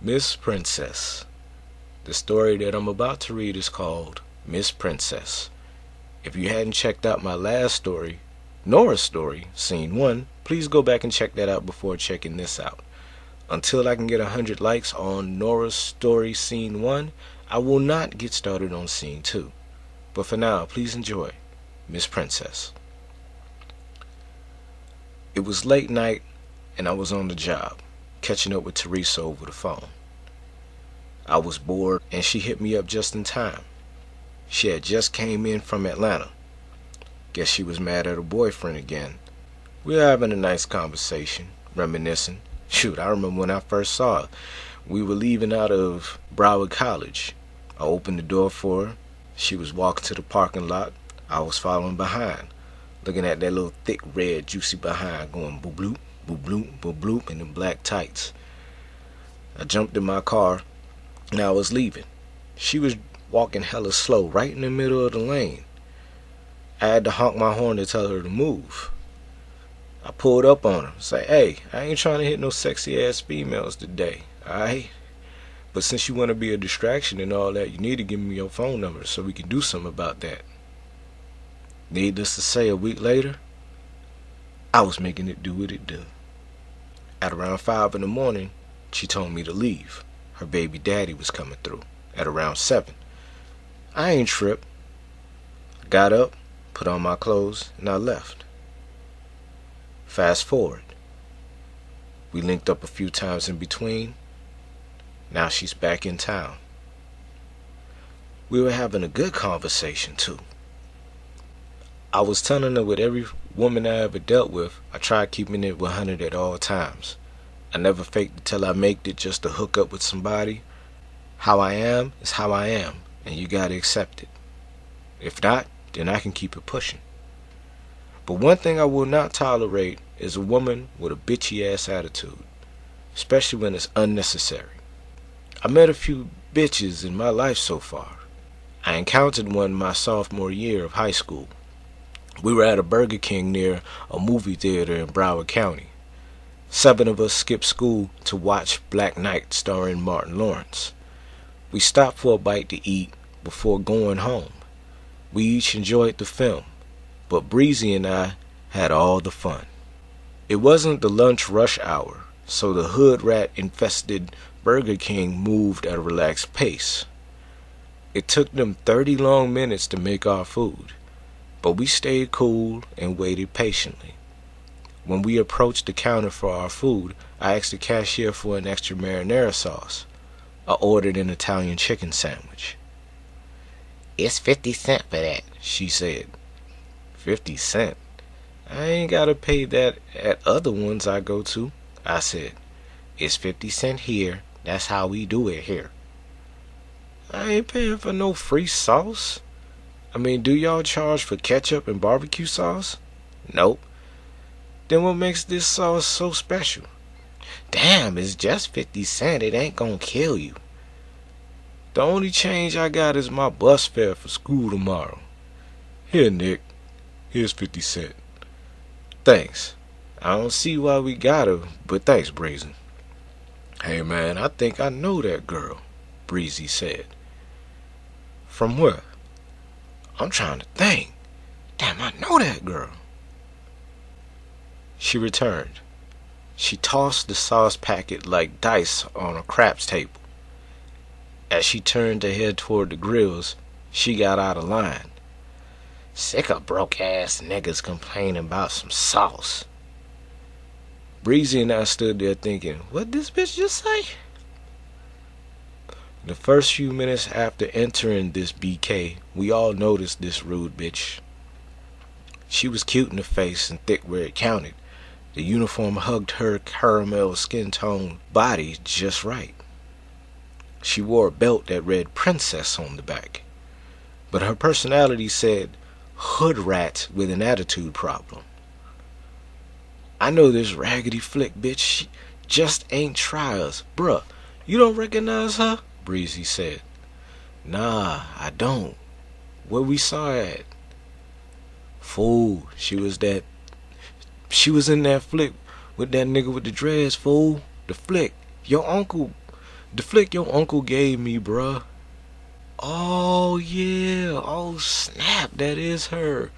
Miss Princess. The story that I'm about to read is called Miss Princess. If you hadn't checked out my last story, Nora's story, scene 1, please go back and check that out before checking this out. Until I can get 100 likes on Nora's story scene 1, I will not get started on scene 2. But for now, please enjoy Miss Princess. It was late night and I was on the job, catching up with Teresa over the phone. I was bored and she hit me up just in time. She had just came in from Atlanta. Guess she was mad at her boyfriend again. We were having a nice conversation, reminiscing. Shoot, I remember when I first saw her. We were leaving out of Broward College. I opened the door for her. She was walking to the parking lot. I was following behind, looking at that little thick red juicy behind going boop bloop, boop bloop, boop bloop in them black tights. I jumped in my car and I was leaving. She was walking hella slow right in the middle of the lane. I had to honk my horn to tell her to move. I pulled up on her, say, "Hey, I ain't trying to hit no sexy ass females today, alright? But since you want to be a distraction and all that, you need to give me your phone number so we can do something about that." Needless to say, a week later, I was making it do what it do. At around 5 in the morning, she told me to leave. Her baby daddy was coming through at around 7. I ain't tripped. I got up, put on my clothes, and I left. Fast forward. We linked up a few times in between. Now she's back in town. We were having a good conversation too. I was telling her with every woman I ever dealt with, I tried keeping it 100 at all times. I never faked it till I maked it just to hook up with somebody. How I am is how I am, and you gotta accept it. If not, then I can keep it pushing. But one thing I will not tolerate is a woman with a bitchy ass attitude, especially when it's unnecessary. I met a few bitches in my life so far. I encountered one my sophomore year of high school. We were at a Burger King near a movie theater in Broward County. 7 of us skipped school to watch Black Knight starring Martin Lawrence. We stopped for a bite to eat before going home. We each enjoyed the film, but Breezy and I had all the fun. It wasn't the lunch rush hour, so the hood rat infested Burger King moved at a relaxed pace. It took them 30 long minutes to make our food, but we stayed cool and waited patiently. When we approached the counter for our food, I asked the cashier for an extra marinara sauce. I ordered an Italian chicken sandwich. "It's 50 cents for that," she said. 50 cents? I ain't gotta pay that at other ones I go to, I said. "It's 50 cents here. That's how we do it here." I ain't paying for no free sauce. I mean, do y'all charge for ketchup and barbecue sauce? Nope. Then what makes this sauce so special? Damn, it's just 50 cents. It ain't gonna kill you. The only change I got is my bus fare for school tomorrow. Here, Nick. Here's 50 cents. Thanks. I don't see why we gotta, but thanks, Brazen. "Hey man, I think I know that girl," Breezy said. "From where?" "I'm trying to think. Damn, I know that girl." She returned. She tossed the sauce packet like dice on a craps table. As she turned to head toward the grills, she got out of line. "Sick of broke ass niggas complaining about some sauce." Breezy and I stood there thinking, what this bitch just say? The first few minutes after entering this BK, we all noticed this rude bitch. She was cute in the face and thick where it counted. The uniform hugged her caramel skin tone body just right. She wore a belt that read Princess on the back, but her personality said hood rat with an attitude problem. "I know this raggedy flick bitch. She just ain't try us." "Bruh, you don't recognize her?" Breezy said. "Nah, I don't. Where we saw her at?" "Fool, she was in that flick with that nigga with the dreads, fool. The flick. Your uncle The flick your uncle gave me, bruh. Oh, yeah. Oh, snap. That is her.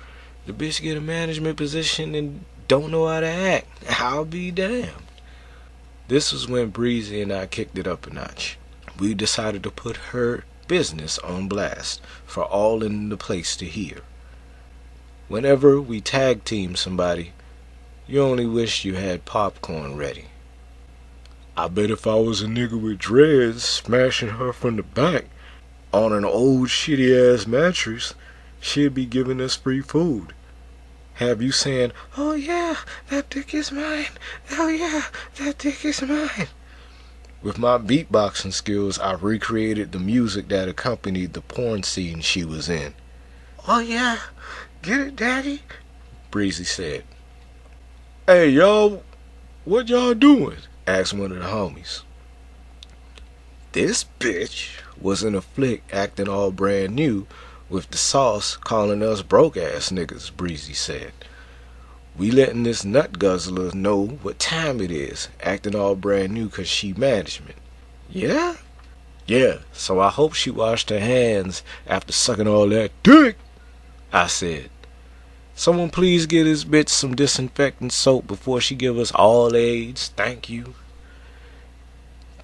The bitch get a management position and don't know how to act. I'll be damned. This was when Breezy and I kicked it up a notch. We decided to put her business on blast for all in the place to hear. Whenever we tag team somebody, you only wish you had popcorn ready. I bet if I was a nigga with dreads smashing her from the back on an old shitty ass mattress, she'd be giving us free food. Have you saying, "Oh yeah, that dick is mine. Oh yeah, that dick is mine." With my beatboxing skills, I recreated the music that accompanied the porn scene she was in. "Oh yeah, get it, daddy," Breezy said. "Hey y'all, what y'all doing?" asked one of the homies. This bitch was in a flick acting all brand new with the sauce calling us broke ass niggas, Breezy said. We letting this nut guzzler know what time it is, acting all brand new 'cause she management. Yeah? Yeah, so I hope she washed her hands after sucking all that dick, I said. Someone please get this bitch some disinfectant soap before she give us all AIDS, thank you.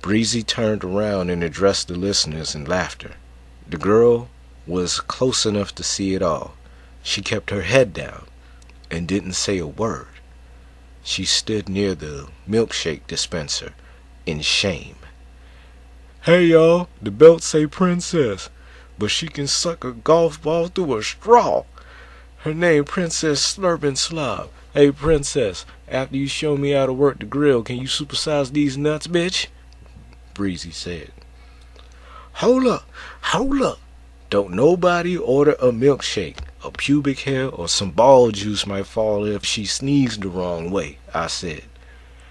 Breezy turned around and addressed the listeners in laughter. The girl was close enough to see it all. She kept her head down and didn't say a word. She stood near the milkshake dispenser in shame. "Hey y'all, the belt say princess, but she can suck a golf ball through a straw. Her name Princess Slurpin' Slob. Hey princess, after you show me how to work the grill, can you supersize these nuts, bitch?" Breezy said. Hold up. Don't nobody order a milkshake. A pubic hair or some ball juice might fall if she sneezed the wrong way, I said.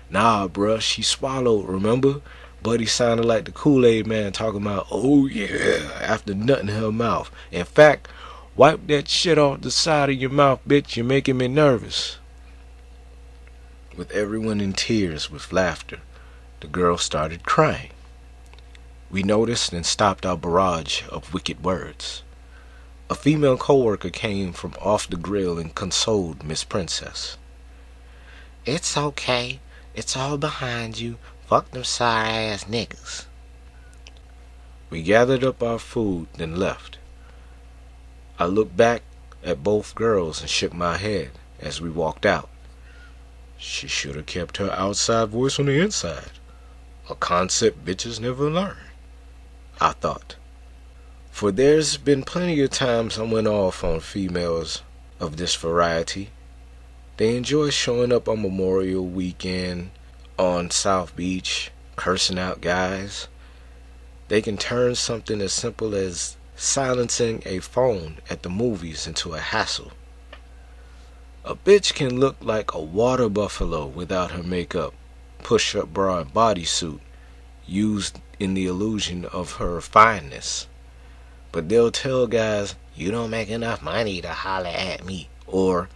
Nah, bruh, she swallowed, remember? Buddy sounded like the Kool-Aid man talking about, "Oh yeah," after nutting her mouth. In fact, wipe that shit off the side of your mouth, bitch. You're making me nervous. With everyone in tears with laughter, the girl started crying. We noticed and stopped our barrage of wicked words. A female coworker came from off the grill and consoled Miss Princess. "It's okay. It's all behind you. Fuck them sorry-ass niggas." We gathered up our food, then left. I looked back at both girls and shook my head as we walked out. She should have kept her outside voice on the inside. A concept bitches never learn, I thought. For there's been plenty of times I went off on females of this variety. They enjoy showing up on Memorial Weekend on South Beach, cursing out guys. They can turn something as simple as silencing a phone at the movies into a hassle. A bitch can look like a water buffalo without her makeup, push-up bra and bodysuit, used in the illusion of her fineness. But they'll tell guys, "You don't make enough money to holler at me," or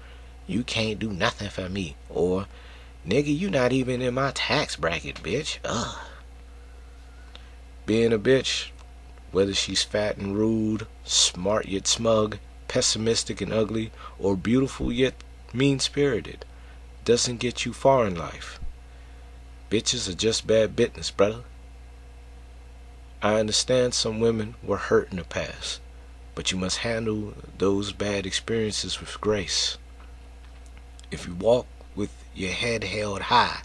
"You can't do nothing for me," or "Nigga, you not even in my tax bracket, bitch." Ugh. Being a bitch, whether she's fat and rude, smart yet smug, pessimistic and ugly, or beautiful yet mean-spirited, doesn't get you far in life. Bitches are just bad business, brother. I understand some women were hurt in the past, but you must handle those bad experiences with grace. If you walk with your head held high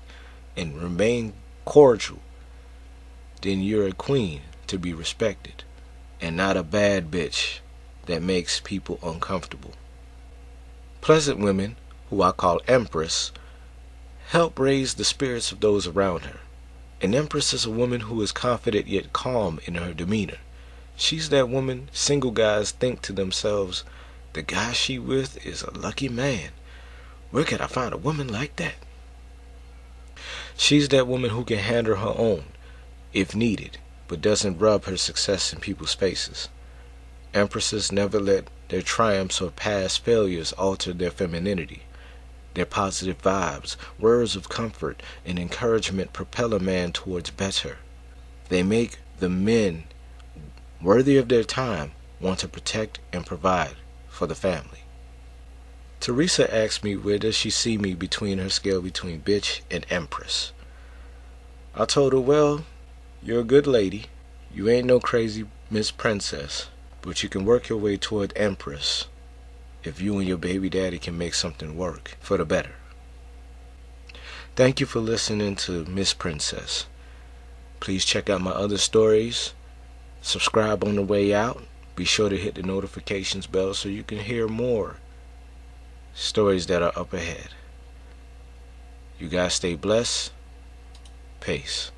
and remain cordial, then you're a queen to be respected, and not a bad bitch that makes people uncomfortable. Pleasant women, who I call empress, help raise the spirits of those around her. An empress is a woman who is confident yet calm in her demeanor. She's that woman single guys think to themselves, "The guy she with is a lucky man. Where could I find a woman like that?" She's that woman who can handle her own, if needed, but doesn't rub her success in people's faces. Empresses never let their triumphs or past failures alter their femininity. Their positive vibes, words of comfort, and encouragement propel a man towards better. They make the men worthy of their time want to protect and provide for the family. Teresa asked me where does she see me between her scale between bitch and empress. I told her, well, you're a good lady. You ain't no crazy Miss Princess, but you can work your way toward empress if you and your baby daddy can make something work for the better. Thank you for listening to Miss Princess. Please check out my other stories. Subscribe on the way out. Be sure to hit the notifications bell so you can hear more stories that are up ahead. You guys stay blessed. Peace.